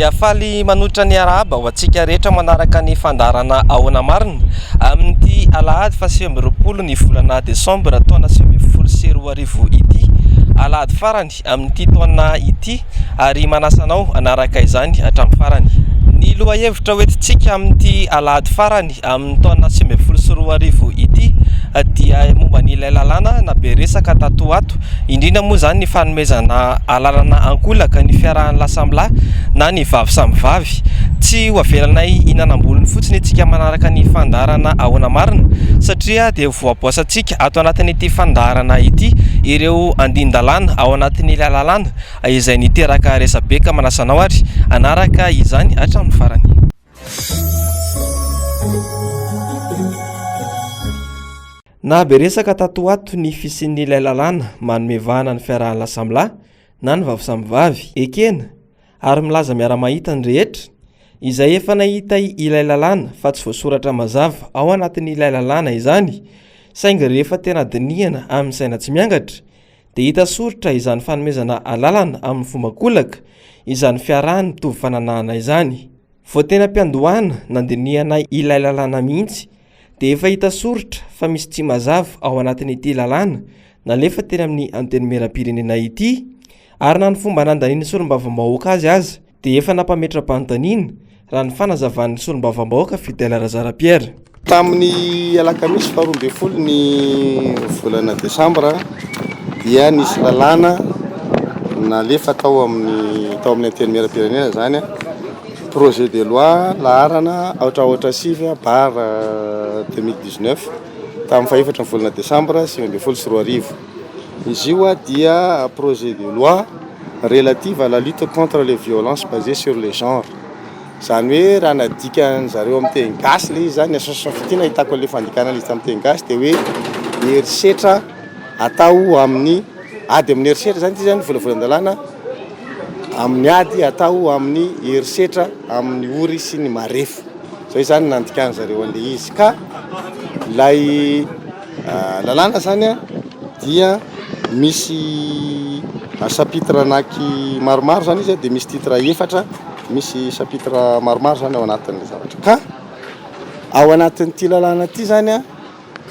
dia faly manotra ny araba ho antsika rehetra manaraka ny fandarana ahoana marina amin'ity alahady fa 2020 ny volana desambra taona 2024 ity alahady farany amin'ity taona ity ary manasanao anaraka izany hatramin'ny farany. Ny lohahevitra hoentintsika amin'ity alahady farany amin'ny taona 2024 ity dia momba ny ilay lalàna na be resaka tato ato, indrindra moa zany ny fanomezana lalàna ankolaka ny fiarahan'ny lasamlahy na ny vavy samy vavy. Tsy ho avelanay inanam-bolony fotsiny antsika manaraka ny fandarana ahoana marina satria dia voaboasantsika ato anatin'ity fandarana ity ireo andin-dalàna ao anatin'ny ilay lalàna izay niteraka resabeka manasanao ary anaraka izany hatramin'ny farany. Na be resaka tato ato ny fisian'ilay lalàna manomevahana ny fiarahan'ny lasamlahy na ny vavy samy vavy ekena ary milaza miara-mahita ny rehetra izay efa nahita ilay lalàna fa tsy voasoratra mazava ao anatin'ilay lalàna izany, saingy rehefa tena dinihana amin'ny saina tsy miangatra dia hita soritra izany fanomezana lalàna amin'ny fomba kolaka izany fiarahany mitovy fananana izany. Vao tena mpiandohana nandinihana ilay lalàna mihitsy dia efa hita soritra fa misy tsy mazava ao anatin'ity lalàna nalefa teny amin'ny antenimieram-pirenena ity, ary na ny fomba nandaniana solombavam-bahoaka azy dia efa nampametra-panontaniana raha ny fanazavan'ny solombavam-bahoaka Fidèle Razarapierre. Tamin'ny alakamisy 12 ny volana desambra dia nisy lalàna nalefa tao amin'ny antenimieram-pirenena zany projet de loi laharana aotraotra sivy bara 2019 tamin'ny faefatra ny volana desambra 2024. Izy io dia projet de loi relative à la lutte contre les violences basées sur les genres. Zany hoe raha nadikan zareo amin'ny teny gasy le izy zany association fitina hitako le fandikana izy amin'ny teny gasy dia hoe herisetra atao amin'ny ady amin'ny herisetra zany ity zany volavolan-dalàna amin'ny ady atao amin'ny herisetra amin'ny ory sy ny marefo. Zay zany nandikana zareo an'le izy ka lay lalàna zany dia misy chapitre anaky maromaro zany izy dia misy titre efatra, misy chapitre maromaro zany ao anatin'le zavatra. Ka ao anatin'ity lalàna ity zany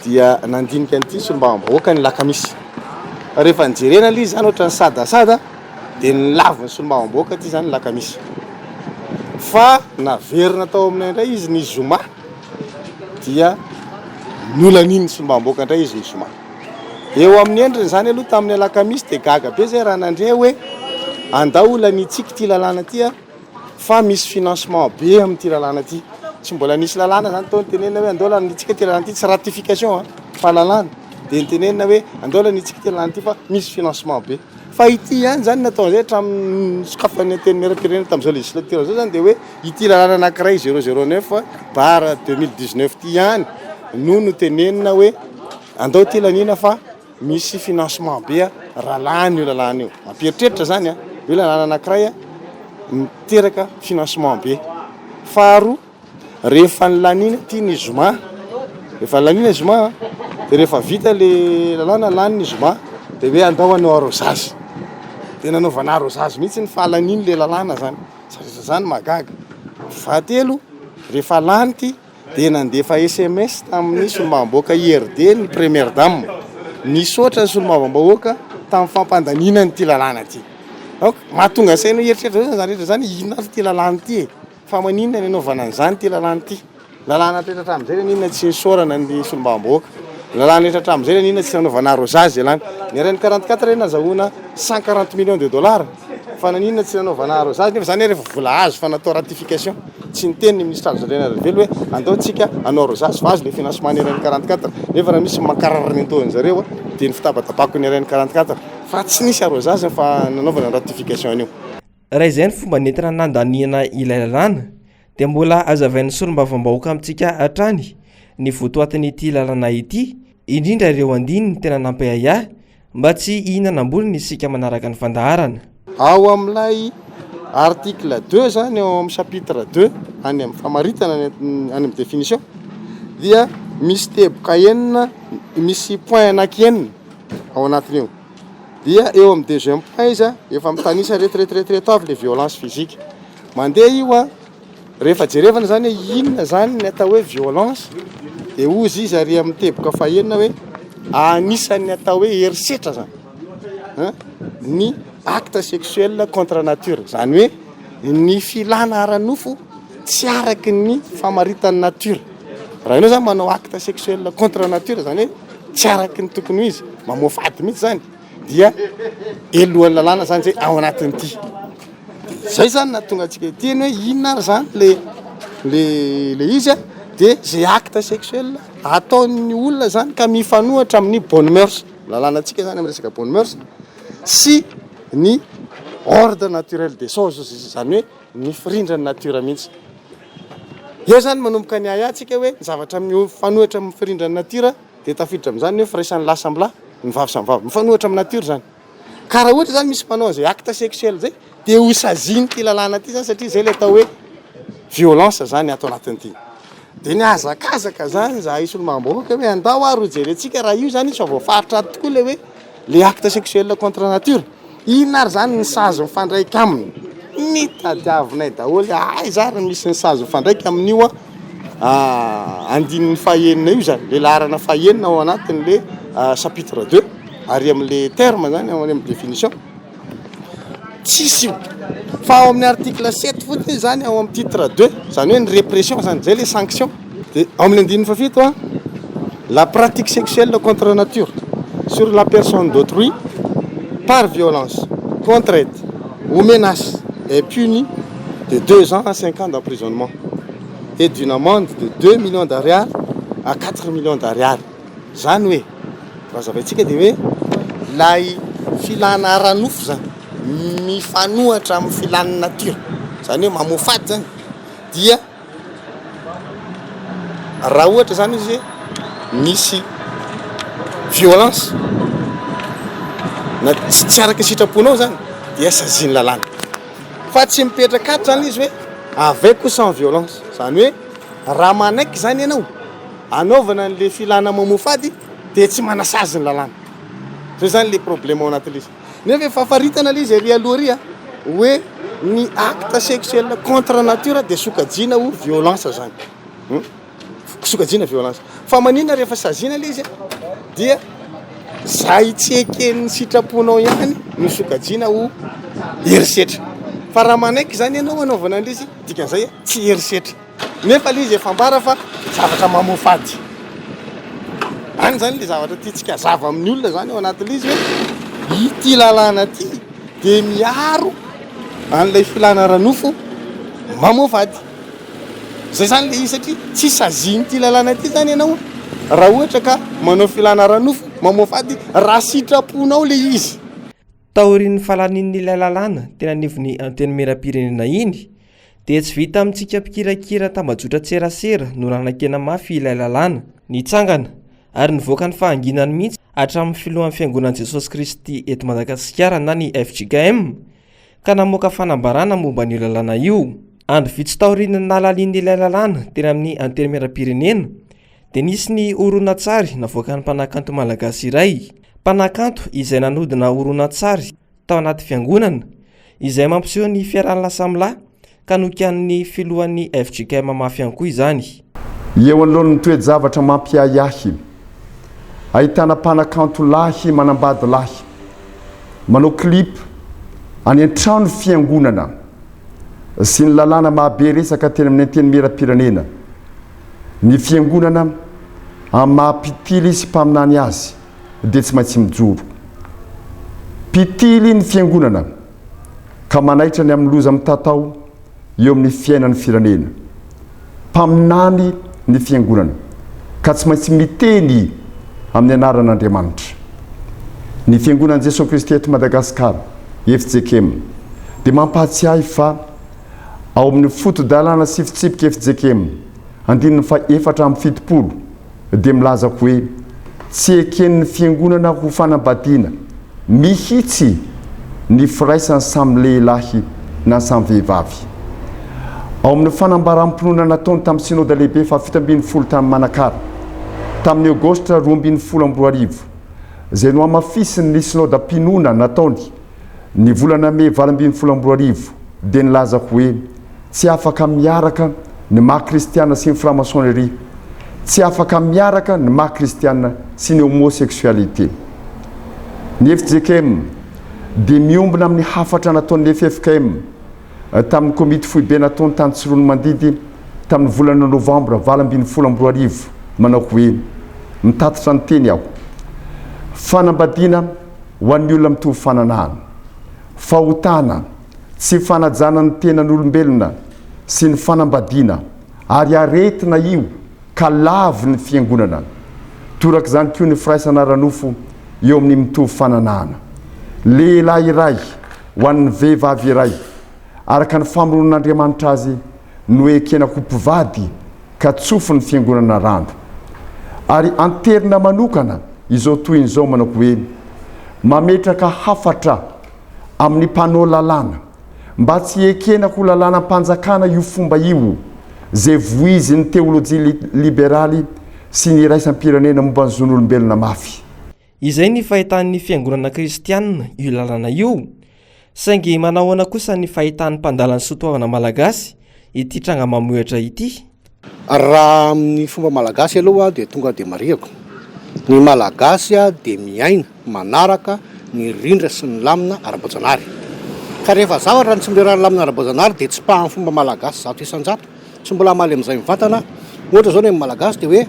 dia nandinika an'ity solombavam-bahoaka ny lakamisy. Rehefa nijerena le izy zany ohatra ny sadasada dia nilavy ny solombavam-bahoaka ity zany lakamisy. Fa naverina tao amin'ny indray izy ny zoma dia nolaniny solombavam-bahoaka indray izy ny zoma. Eo amin'ny endriny zany aloha tamin'ny alakamisy dia gaga be zay raha nandrea hoe andao lanitsika ity lalàna ity fa misy financement be amin'ity lalàna ity. Tsy mbola nisy lalàna zany tao nitenenina hoe andao lanitsika ity lalàna ity, tsy ratification fa lalàna dia nitenenina hoe andao lanitsika ity lalàna ity fa misy financement be. Fa ity ihany zany natao zay hatramin'ny sokafan'ny antenimieram-pirenena tamin'izao législature zao zany dia hoe ity lalàna anankiray 009 bara 2019 ity ihany no notenenina hoe andao ity lanina fa misy financement be raha lany io lalàna io. Mampieritreritra zany hoe lalàna anankiray miteraka financement be. Faharoa, rehefa nilanina ity ny zoma, rehefa lanina zoma dia rehefa vita le lalàna lany ny zoma dia hoe andao anao arrosage. Dia nanaovana arrosage mihitsy ny fahalaniny le lalàna zany. Satria zany magaga. Fahatelo, rehefa lany ity dia nandefa SMS tamin'ny solombavam-bahoaka IRD ny première dame. Nisaotra ny solombavam-bahoaka tamin'ny fampandaninana ity lalàna ity. Donc mahatonga saina heritreritra zany rehetra zany inona ity lalàna ity fa maninona ny anaovana an'izany ity lalàna ity. Lalàna rehetra hatramin'izay ninona tsy nisaorana ny solombavam-bahoaka. Lalàna rehetra hatramin'izay ninona tsy nanaovana arrosage lalàna. Ny RN 44 nazahoana 140 millions de dollars fa naninona tsy nanaovana arrosage nefa zany rehefa vola azo fa natao ratification. Tsy niteny ny ministre Andriana Rajoelina hoe andao tsika anao arrosage fa azo le financement ny RN 44 nefa raha misy makararany ataony zareo dia ny fitabatabako ny RN 44 fa tsy nisy arrosage fa nanaovana ratification io. Raha izay ny fomba nentina nandaniana ilay lalàna dia mbola azavain'ny solombavam-bahoaka amintsika hatrany ny votoatin'ity lalàna ity, indrindra ireo andininy tena nampahaiahy mba tsy hihinanam-bolony isika manaraka ny fandaharana. Ao amin'ilay article 2 zany ao amin'ny chapitre 2 any amin'ny famaritana any amin'ny définition dia misy teboka enina, misy point anaky enina ao anatin'io. Dia eo amin'ny deuxième point izy efa mitanisa retraite avy les violences physiques. mandeha io a rehefa jerevana zany hoe inona zany ny atao hoe violence de ozy izy ary amin'ny teboka fahenina hoe anisan'ny atao hoe herisetra zany ny acte sexuel contre nature zany hoe ny filana ara-nofo tsy araky ny famaritany nature raha ianao zany manao acte sexuel contre nature zany hoe tsy araky ny tokony ho izy mamofady mihitsy zany dia elohan'ny lalàna zany zay ao anatin'ity zay zany na tonga antsika teny hoe inona ary zany le izy a de zay acte sexuel ataon'ny olona zany ka mifanohatra amin'ny bonne mœurs lalàna antsika zany amin'ny resaka bonne mœurs sy ny ordre naturel des choses zany hoe ny firindran'ny nature mihitsy eo zany manomboka ny ayatsika hoe zavatra mifanohatra amin'ny firindran'ny nature de tafiditra amin'izany hoe firaisan'ny lahy samby lahy ny vavy samby vavy mifanohatra amin'ny nature zany ka raha ohatra zany misy manao zay acte sexuel zay de hosaziny ty lalàna ty zany satria zay le atao hoe violence zany atao anatin'ity de ny azakazaka zany za isy olo mamboaka hoe andao ary jerentsika raha io zany izy fa voafaritra tokoa le hoe le acte sexuel contre nature inona ary zany ny sazo mifandraika aminy ny tadiavinay daholo ay zary misy ny sazo mifandraika amin'io a andinin'ny fahenina io zany le laharana fahenina ao anatin'le chapitre 2 ary amin'le terme zany ao amin'ny définition tsisy io fa ao amin'ny article 7 fotsiny zany ao amin'ny titre 2 zany hoe ny répression zany zay les sanctions de ao amin'ny andininy fafito a la pratique sexuelle contre nature sur la personne d'autrui par violence, contrainte ou menace est puni de 2 ans à 5 ans d'emprisonnement et d'une amende de 2 millions d'ariary à 4 millions d'ariary. Zany hoe razavaitsika de hoe lay filana ara-nofo zany mifanohatra amin'ny filan'ny nature zany hoe mamofady zany dia raha ohatra zany izy hoe misy violence na tsy araka sitraponao zany dia saziny lalàna fa tsy mipetraka ato zany izy hoe avec ou sans violence zany hoe raha manaiky zany ianao anaovana an'le filana mamofady de tsy manasazy ny lalàna zay zany le problème ao anatin'izy nefa efa faritana le izy ary aloha ry a hoe ny acte sexuel contre nature de sokajina ho violence zany sokajina violence fa manina rehefa sazina le izy dia zay tsy eken'ny sitraponao ihany ny sokajina ho herisetra fa raha manaiky zany ianao anaovana an'izy dikan'izay tsy herisetra nefa le izy efa ambara fa zavatra mamofady any zany le zavatra tiatsika zava amin'ny olona zany ao anatin'izy hoe ity lalàna ty de miaro an'ilay filana ara-nofo mamofady zay zany le izy satria tsy saziny ty lalàna ty zany ianao raha ohatra ka manao filana ara-nofo mamofady raha sitraponao le izy taorian'ny falanin'ilay lalàna tena nivony anteny meram-pirenena iny dia tsy vita amintsika mpikirakira tambajotra tserasera no ranakena mafy ilay lalàna nitsangana ary nivoaka ny fahanginany mihitsy hatramin'ny filohan'ny fiangonan'i Jesosy Kristy eto Madagasikara na ny FJKM ka namoaka fanambarana momba an'io lalàna io andro vitsy taorian'ny nalalian'ilay lalàna teny amin'ny anteny meram-pirenena dia nisy ny horonan-tsary navoaka ny mpanakanto malagasy iray mpanakanto izay nanodina horonan-tsary tao anaty fiangonana izay mampiseho ny fiarahan'ny lasamlahy ka nokian'ny filohan'ny FJKM mafy ihany koa izany eo anoloan'ny toe-javatra mampiayahy ahitana mpanakanto lahy manambady lahy manao clip any an-trano fiangonana sy ny lalàna mahabe resaka teny amin'ny anteny meram-pirenena ny fiangonana amin'ny mahampitily izy mpaminany azy dia tsy maintsy mijoro pitily ny fiangonana ka manaitra ny amin'ny loza mitatao eo amin'ny fiainan'ny firenena mpaminany ny fiangonana ka tsy maintsy miteny amin'ny anaran'Andriamanitra ny fiangonan'i Jesosy Kristy eto Madagasikara FJKM dia mampahatsiahy fa ao amin'ny fotodalana sy fitsipika FJKM andininy fa 470 dia milaza hoe tsy eken'ny fiangonana ho fanambadiana mihitsy ny firaisany samy lehilahy na samy vehivavy ao amin'ny fanambaram-pinoana nataony tamin'ny synode lehibe fa 7 tamin'ny Manakara tamin'ny Aogositra 12 izay no amafisiny ny synode-pinoana nataony ny volana May 12 dia nilaza hoe tsy afaka miaraka ny maha-kristiana sy ny franc-maçonnerie, tsy afaka miaraka ny maha-kristiana sy ny homosexualité. Ny FJKM dia miombona amin'ny hafatra nataon'ny FFKM tamin'ny komity foibe nataony tany Tsirono Mandidy tamin'ny volana novambra 2024 manao hoe mitatitra ny teny aho: fanambadiana ho an'ny olona mitovy fananahana, fahotana, tsy fanajana ny tenan'olombelona sy ny fanambadiana ary aretina io ka lavy ny fiangonana. Toraka izany koa ny firaisana ranofo eo amin'ny mitovy fananahana. Lehilahy iray ho an'ny vehivavy iray araka ny famoronan'Andriamanitra azy no ekena ho mpivady ka tsofo ny fiangonana randro. Ary anterina manokana izao toin'izao manao hoe mametraka hafatra amin'ny mpanao lalàna mba tsy ekena ho lalànam-panjakana io fomba io zay voizin'ny teolojia liberaly sy ny iraisam-pirenena momba ny zon'olombelona mafy. Izay ny fahitan'ny fiangonana kristianina io lalàna io, saingy manahoana kosa ny fahitan'ny mpandalany sotoavana malagasy ity tranga mamohatra ity? Raha amin'ny fomba malagasy aloha dia tonga dia mariako. Ny malagasy dia miaina manaraka ny rindra sy ny lamina ara-boajanahary. Ka rehefa zavatra ny tsy milera lamina ara-boajanahary dia tsy pahan'ny fomba malagasy zato isan-jato. Tsy mbola maly amin'izay mivantana. Ohatra zao ny malagasy dia hoe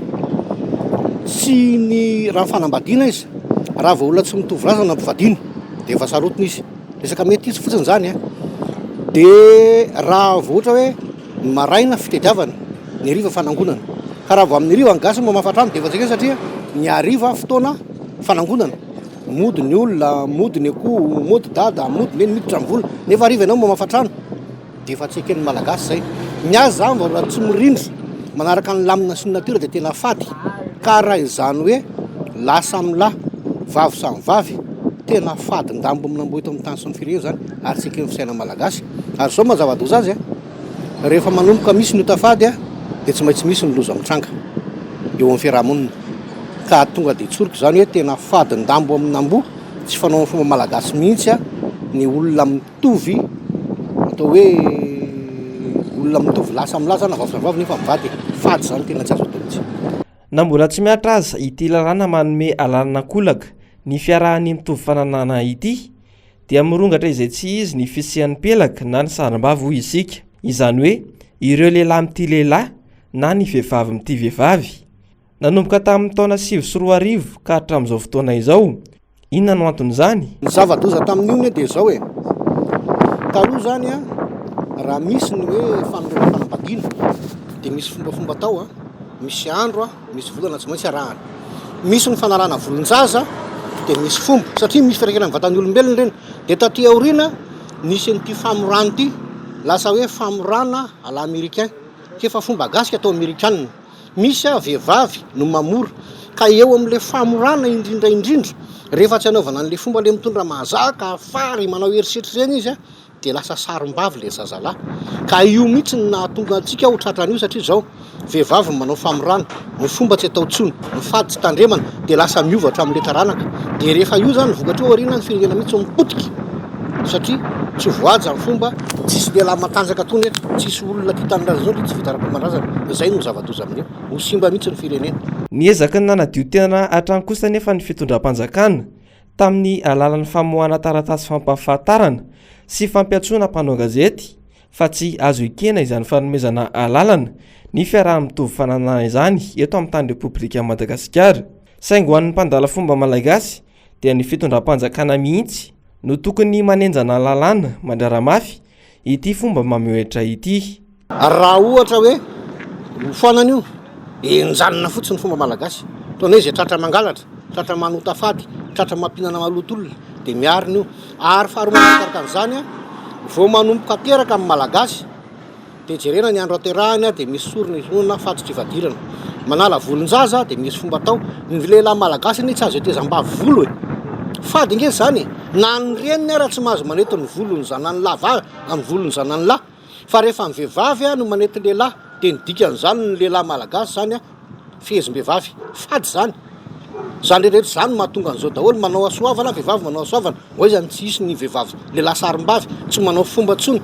tsy ny raha fanambadiana izy, raha vao olona tsy mitovy razana mpivadiny dia efa sarotiny izy. Resaka mety izy fotsiny zany. Dia raha vao ohatra hoe maraina fitediavana, ny hariva fanangonana. Ka raha vao amin'ny hariva ny gasy mba mahafatrano dia efa tsika satria ny hariva fotoana fanangonana. Mody ny olona, mody ny akoho, mody dada, mody meny miditra amin'ny vola, nefa hariva ianao mba mahafatrano dia efa tsy eken'ny malagasy zay. Miazy zany vao raha tsy mirindra manaraka ny lamina sy ny natiora dia tena fady. Ka raha izany hoe lahy samy lahy, vavy samy vavy, tena fady ndambo amin'ambo eto amin'ny tany sy ny firenena zany ary tsy eken'ny fisaina malagasy. Ary zao mazava-doza azy rehefa manomboka misy ny tafady dia tsy maintsy misy ny loza mitranga eo amin'ny fiarahamonina. Ka tonga dia tsorika zany hoe tena fady ndambo amin'ambo, tsy fanao fomba malagasy mihitsy ny olona mitovy, atao hoe olona mitovy lahy samy lahy zany vavy samy vavy nefa mivady. Fady zany tena tsy azo atao mihitsy. Na mbola tsy miatra aza ity lalàna manome alalana kolaka ny fiarahan'ny mitovy fananana ity dia mirongatra izay tsy izy ny fisian'ny pelaka na ny sarim-bavy hoy isika. Izany hoe ireo lehilahy mity lehilahy na ny vehivavy mity vehivavy. Nanomboka tamin'ny taona 2024 ka hatramin'izao fotoana izao, inona no anton'izany? Ny zava-doza tamin'io dia zao hoe taloha zany raha misy ny hoe fanorona fanambadiana dia misy fombafomba tao misy andro misy volana tsy maintsy arahana. Misy ny fanarana volonjaza dia misy fomba satria misy firekeana amin'ny vatan'ny olombelona ireny. Dia taty aoriana nisy an'ity famorana ity lasa hoe famorana à l'américain, efa fomba gasika atao amerikanina. Misy vehivavy no mamora ka eo amin'ilay famorana indrindra rehefa tsy anaovana an'ilay fomba le mitondra mahazaka afary manao herisetra ireny izy dia lasa sarim-bavy le zazalahy. Ka io mihitsy ny nahatonga antsika ho tratran'io satria zao vehivavy manao famorana, ny fomba tsy atao tsony, ny fady tsy tandremana dia lasa miovatra amin'ilay taranaka. Dia rehefa io zany vokatra eo aoriana ny firenena mihitsy mipotika satria tsy voaja ny fomba, tsisy lehilahy matanjaka tony, tsisy olona tia tanindrazana zao tsy vita ara-pamanrazana. Izay no zava-doza amin'io, ho simba mihitsy ny firenena. Niezaka ny nanadio tena hatrany kosa nefa ny fitondram-panjakana tamin'ny alalan'ny famoahana taratasy fampahafantarana sy fampiatsoana mpanao gazety fa tsy azo ikena izany fanomezana alalana ny fiarahan'ny mitovy fananana izany eto amin'ny tany repoblika Madagasikara. Saingy ho an'ny mpandala fomba malagasy dia ny fitondram-panjakana mihitsy no tokony manenjana lalàna mandraramafy ity fomba mamehoetra ity. Raha ohatra hoe foanana io enjanona fotsiny fomba malagasy, toana izy tratra mangalatra, tratra manota fady, tratra mampinana malotolona dia miarina io. Ary faharoa manaraka an'izany vao manomboka teraka amin'ny malagasy dia jerena ny andro aterahany dia misy sorona izonona fatotry ivadirana. Manala volonjaza dia misy fomba tao. Ny lehilahy malagasy ny tsy azo etezam-bavy volo fady nge zany na ny reniny raha tsy mahazo manety ny volony zanany lahy amin'ny volony zanany lahy, fa rehefa ny vehivavy no manety lehilahy dia ny dikan'izany ny lehilahy malagasy zany fehezim-behivavy fady zany. Zany rehetra zany mahatonga an'izao daholo manao asoavana, vehivavy manao asoavana. Hoy zany tsy isy ny vehivavy lehilahy sarim-bavy tsy manao fomba tsony.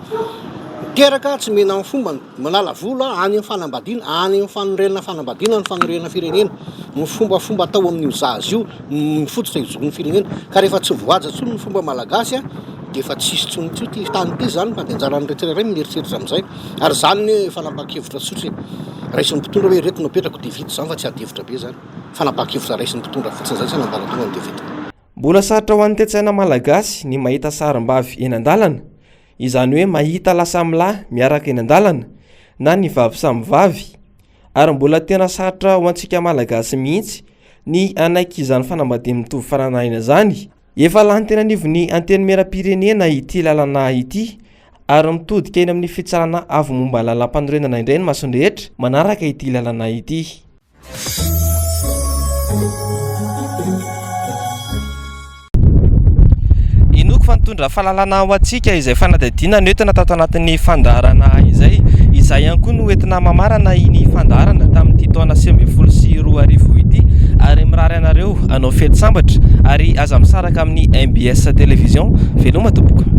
tanteraka tsy mena amin'ny fomba manala vola any amin'ny fanambadiana any amin'ny fanorenana fanambadiana ny fanorenana firenena ny fombafomba atao amin'io zazy io mifototra izogon'ny firenena ka rehefa tsy voaja tsony ny fomba malagasy a dia efa tsisy tsony tsy ty tany ty zany mandeanjara ny rehetraray mieritreritra amin'izay ary zany ny fanapakevitra tsotra raisin'ny mpitondra hoe reto napetrako dia vita zany fa tsy adevitra be zany fanapakevitra raisin'ny mpitondra fotsiny zay tsy anambaratonga ny dia vita. Mbola sarotra ho an'ny tetsaina malagasy ny mahita sarim-bavy eny an-dalana, izany hoe mahita lasamlahy miaraka eny an-dalana na ny vavy samy vavy, ary mbola tena sarotra ho antsika malagasy mihitsy ny anaiky izany fanambadiana mitovy faranahina zany. Efa lany tena nivony anteny meram-pirenena ity lalana ity ary mitodika eny amin'ny fitsarana avy momba lalam-panorenana indray ny masonrehetra manaraka ity lalana ity. Inoko fa nitondra fahalalana ho antsika izay fanadihadiana noentina tato anatin'ny fandaharana izay ihany koa no entina mamarana iny fandaharana tamin'ity taona 2024 ity ary mirary anareo anao fety sambatra ary aza misaraka amin'ny MBS télévision veloma tompoko.